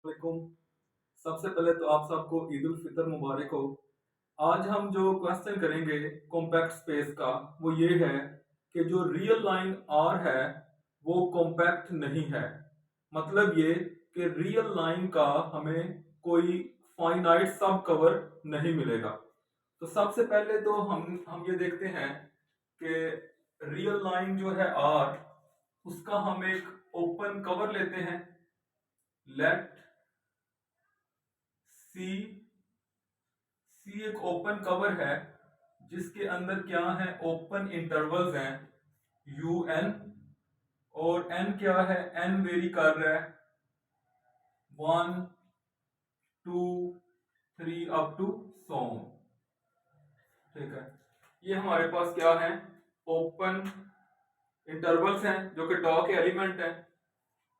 वालेकुम। सबसे पहले तो आप सबको ईद उल फितर मुबारक हो। आज हम जो क्वेश्चन करेंगे कॉम्पैक्ट स्पेस का वो ये है कि जो रियल लाइन आर है वो कॉम्पैक्ट नहीं है। मतलब ये कि रियल लाइन का हमें कोई फाइनाइट सब कवर नहीं मिलेगा। तो सबसे पहले तो हम ये देखते हैं कि रियल लाइन जो है आर उसका हम एक ओपन कवर लेते हैं। लेट सी सी एक ओपन कवर है जिसके अंदर क्या है, ओपन इंटरवल्स हैं यू एन, और एन क्या है, एन वेरी कर रहा है 1 2 3 अप टू सो। ठीक है, ये हमारे पास क्या है, ओपन इंटरवल्स हैं जो कि टॉ के एलिमेंट हैं।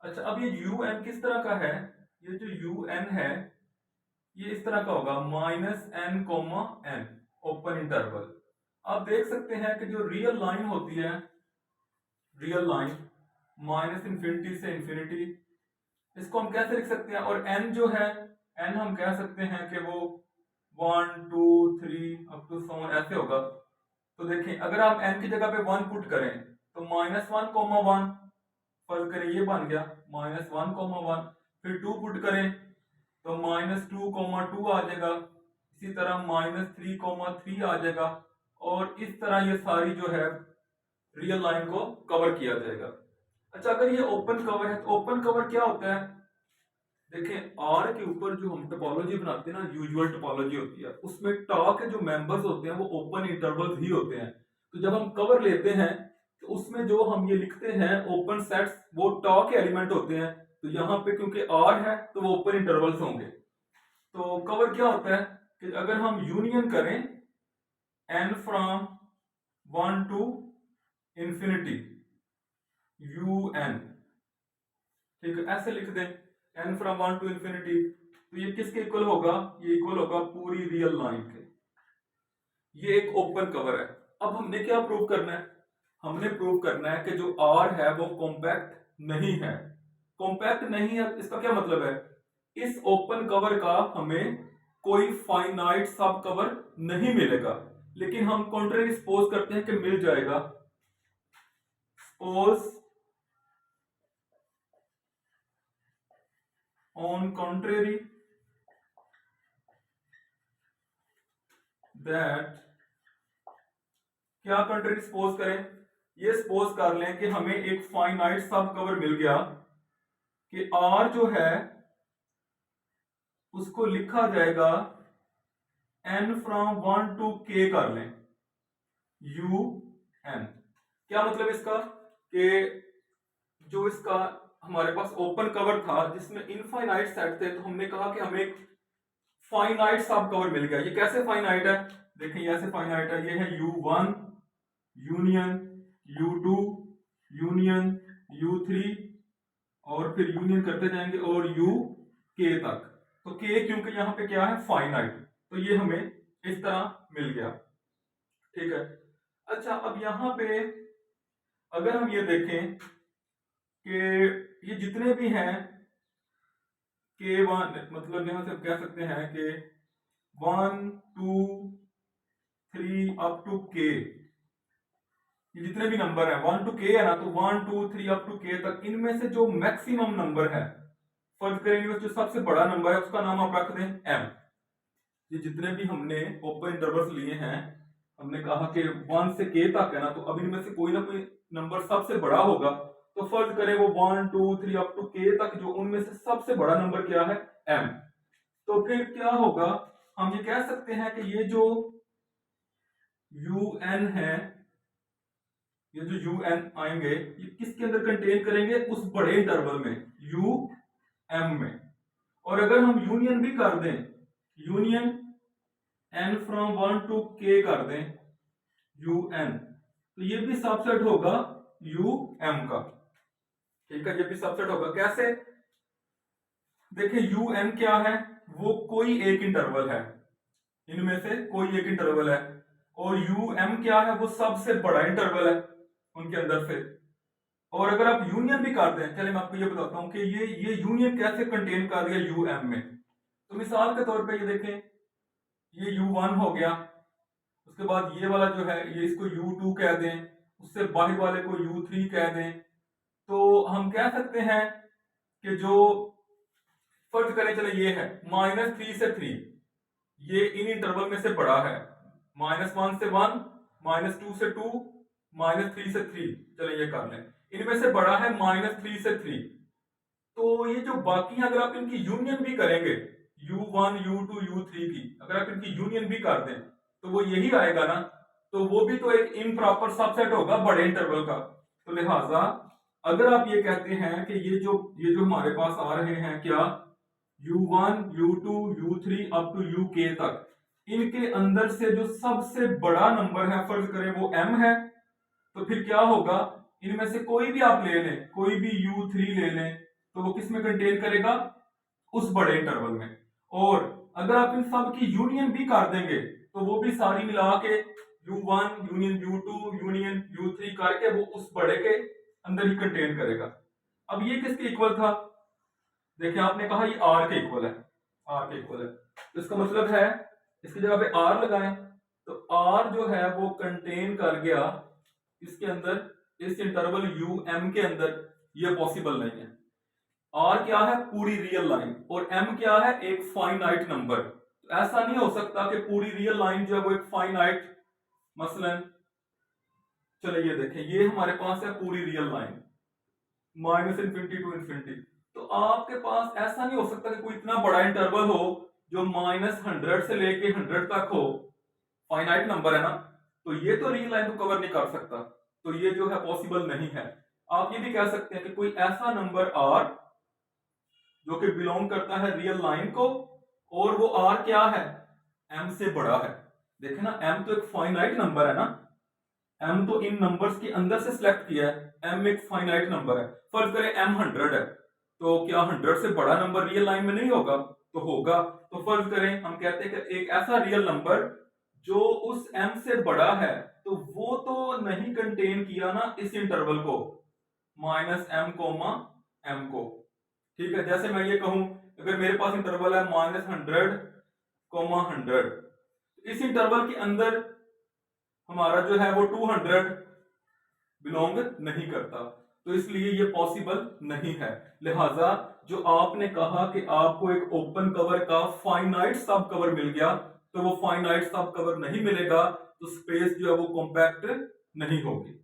अच्छा, अब ये यू एन किस तरह का है, ये जो यू एन है ये इस तरह का होगा -n, ओपन इंटरवल। आप देख सकते हैं कि जो रियल लाइन होती है, रियल लाइन माइनस इंफिनिटी से इंफिनिटी, इसको हम कैसे लिख सकते हैं, और n जो है, n हम कह सकते हैं कि वो 1 2 3 अप टू सो ऐसे होगा। तो देखें, अगर आप n की जगह पे 1 पुट करें तो -1, 1, फर्क करें ये बन गया -1, 1, फिर 2 पुट करें तो -2, 2 आ जाएगा। इसी तरह -3, 3 आ जाएगा। और इस तरह ये सारी जो है रियल लाइन को कवर किया जाएगा। अच्छा, अगर ये ओपन कवर है तो ओपन कवर क्या होता है, देखें आर के ऊपर जो हम टोपोलॉजी बनाते हैं ना, यूजुअल टोपोलॉजी होती है, उसमें टॉ के जो मेंबर्स होते हैं वो ओपन इंटरवल्स ही होते हैं। तो जब हम कवर लेते हैं तो उसमें जो हम ये लिखते हैं ओपन सेट्स वो टॉ के एलिमेंट होते हैं। तो यहाँ पे क्योंकि आर है तो वो ओपन इंटरवल्स होंगे। तो कवर क्या होता है कि अगर हम यूनियन करें n from 1 to infinity U N, ठीक है, ऐसे लिख दें n फ्रॉम 1 टू इंफिनिटी, तो ये किसके इक्वल होगा, ये इक्वल होगा पूरी रियल लाइन के। ये एक ओपन कवर है। अब हमने क्या प्रूव करना है, हमने प्रूव करना है कि जो r है वो कॉम्पैक्ट नहीं है। कॉम्पैक्ट नहीं है इसका क्या मतलब है, इस ओपन कवर का हमें कोई फाइनाइट सब कवर नहीं मिलेगा। लेकिन हम कॉन्ट्रेरी सपोज करते हैं कि मिल जाएगा। सपोज ऑन कॉन्ट्रेरी दैट, क्या कॉन्ट्रेरी सपोज करें, ये सपोज कर लें कि हमें एक फाइनाइट सब कवर मिल गया कि r जो है उसको लिखा जाएगा n फ्रॉम 1 टू k कर लें u n। क्या मतलब इसका कि जो इसका हमारे पास ओपन कवर था जिसमें इनफाइनाइट सेट थे, तो हमने कहा कि हमें एक फाइनाइट सब कवर मिल गया। ये कैसे फाइनाइट है, देखें ये ऐसे फाइनाइट है, ये है u1 union u2 union u3 और फिर यूनियन करते जाएंगे और u k तक। तो k क्योंकि यहाँ पे क्या है, फाइनाइट, तो ये हमें इस तरह मिल गया। ठीक है, अच्छा अब यहाँ पे अगर हम ये देखें कि ये जितने भी हैं k1, मतलब यहाँ से हम कह सकते हैं कि 1 2 3 अप टू k, ये जितने भी नंबर है 1 टू k है ना, तो 1 2 3 अप टू k तक, इनमें से जो मैक्सिमम नंबर है, फर्ज करेंगे जो सबसे बड़ा नंबर है उसका नाम आप रख दें m। ये जितने भी हमने ओपन इंटरवल्स लिए हैं, हमने कहा कि 1 से k तक है ना, तो अब इनमें से कोई ना कोई नंबर सबसे बड़ा होगा। तो फर्ज करें वो 1 2 3 अप टू k तक, जो उनमें से सबसे बड़ा नंबर क्या है, m। तो फिर क्या होगा, हम ये कह सकते हैं कि ये जो un है, ये जो un आएंगे ये किसके अंदर कंटेन करेंगे, उस बड़े इंटरवल में um में। और अगर हम यूनियन भी कर दें, union n from 1 to k कर दें un, तो ये भी सबसेट होगा um का। ठीक है, ये भी सबसेट होगा। कैसे, देखिए un क्या है, वो कोई एक इंटरवल है, इनमें से कोई एक इंटरवल है, और um क्या है, वो सबसे बड़ा इंटरवल है उनके अंदर से। और अगर आप यूनियन भी करते हैं, चलिए मैं आपको ये बताता हूं कि ये यूनियन कैसे कंटेन कर रही है यू एम में। तो मिसाल के तौर पे ये देखें, ये u1 हो गया, उसके बाद ये वाला जो है ये इसको u2 कह दें, उससे बाहर वाले को u3 कह दें। तो हम कह सकते हैं कि जो फर्ज करें, चले ये है -3 से 3, ये इन इंटरवल में से बड़ा है, -1 से 1, -2 से 2, -3 से 3, चले ये कर लें, इनमें से बड़ा है -3 से 3। तो ये जो बाकी हैं, अगर आप इनकी यूनियन भी करेंगे, u1 u2 u3 की अगर आप इनकी यूनियन भी कर दें तो वो यही आएगा ना। तो वो भी तो एक इम्प्रॉपर सबसेट होगा बड़े इंटरवल का। तो लिहाजा अगर आप ये कहते हैं कि ये जो हमारे पास आ रहे हैं क्या, u1 u2 u3 up to uk तक, इनके अंदर से जो सबसे बड़ा नंबर है फर्ज करें वो m है, तो फिर क्या होगा, इनमें से कोई भी आप ले लें, कोई भी u3 ले लें, तो वो किस में कंटेन करेगा, उस बड़े इंटरवल में। और अगर आप इन सब की यूनियन भी कर देंगे तो वो भी सारी मिला के u1 union u2 union u3 करके वो उस बड़े के अंदर ही कंटेन करेगा। अब ये किसके इक्वल था, देखिए आपने कहा ये r के इक्वल है, r के इक्वल है, तो इसका मतलब है इसकी जगह पे r लगाएं, तो r जो है वो कंटेन कर गया इसके अंदर, इस इंटरवल um के अंदर। ये पॉसिबल नहीं है। r क्या है, पूरी रियल लाइन, और m क्या है, एक फाइनाइट नंबर। तो ऐसा नहीं हो सकता कि पूरी रियल लाइन जो है वो एक फाइनाइट, मसलन चलिए ये देखें, ये हमारे पास है पूरी रियल लाइन -∞ टू इन्फिनिटी। तो आपके पास ऐसा नहीं हो सकता कि कोई इतना बड़ा इंटरवल हो जो -100 से लेके 100 तक हो, फाइनाइट नंबर है ना, तो ये तो रियल लाइन को कवर नहीं कर सकता। तो ये जो है पॉसिबल नहीं है। आप ये भी कह सकते हैं कि कोई ऐसा नंबर r जो कि बिलोंग करता है रियल लाइन को, और वो r क्या है, m से बड़ा है। देखे ना, m तो एक फाइनाइट नंबर है ना, m तो इन नंबर्स के अंदर से सिलेक्ट किया है, m एक फाइनाइट नंबर है। फर्ज करें m 100 है, तो क्या 100 से बड़ा नंबर रियल लाइन में नहीं होगा, तो होगा। तो फर्ज करें हम कहते हैं कि एक ऐसा रियल नंबर जो उस m से बड़ा है, तो वो तो नहीं कंटेन किया ना इस इंटरवल को, -m, m को। ठीक है, जैसे मैं ये कहूं, अगर मेरे पास इंटरवल है -100, 100, इस इंटरवल के अंदर हमारा जो है वो 200 बिलोंग नहीं करता, तो इसलिए ये पॉसिबल नहीं है। लिहाजा जो आपने कहा कि आपको एक ओपन कवर का फाइनाइट सब कवर मिल गया, तो वो फाइनाइट सब कवर नहीं मिलेगा, तो स्पेस जो है वो कॉम्पैक्ट नहीं होगी।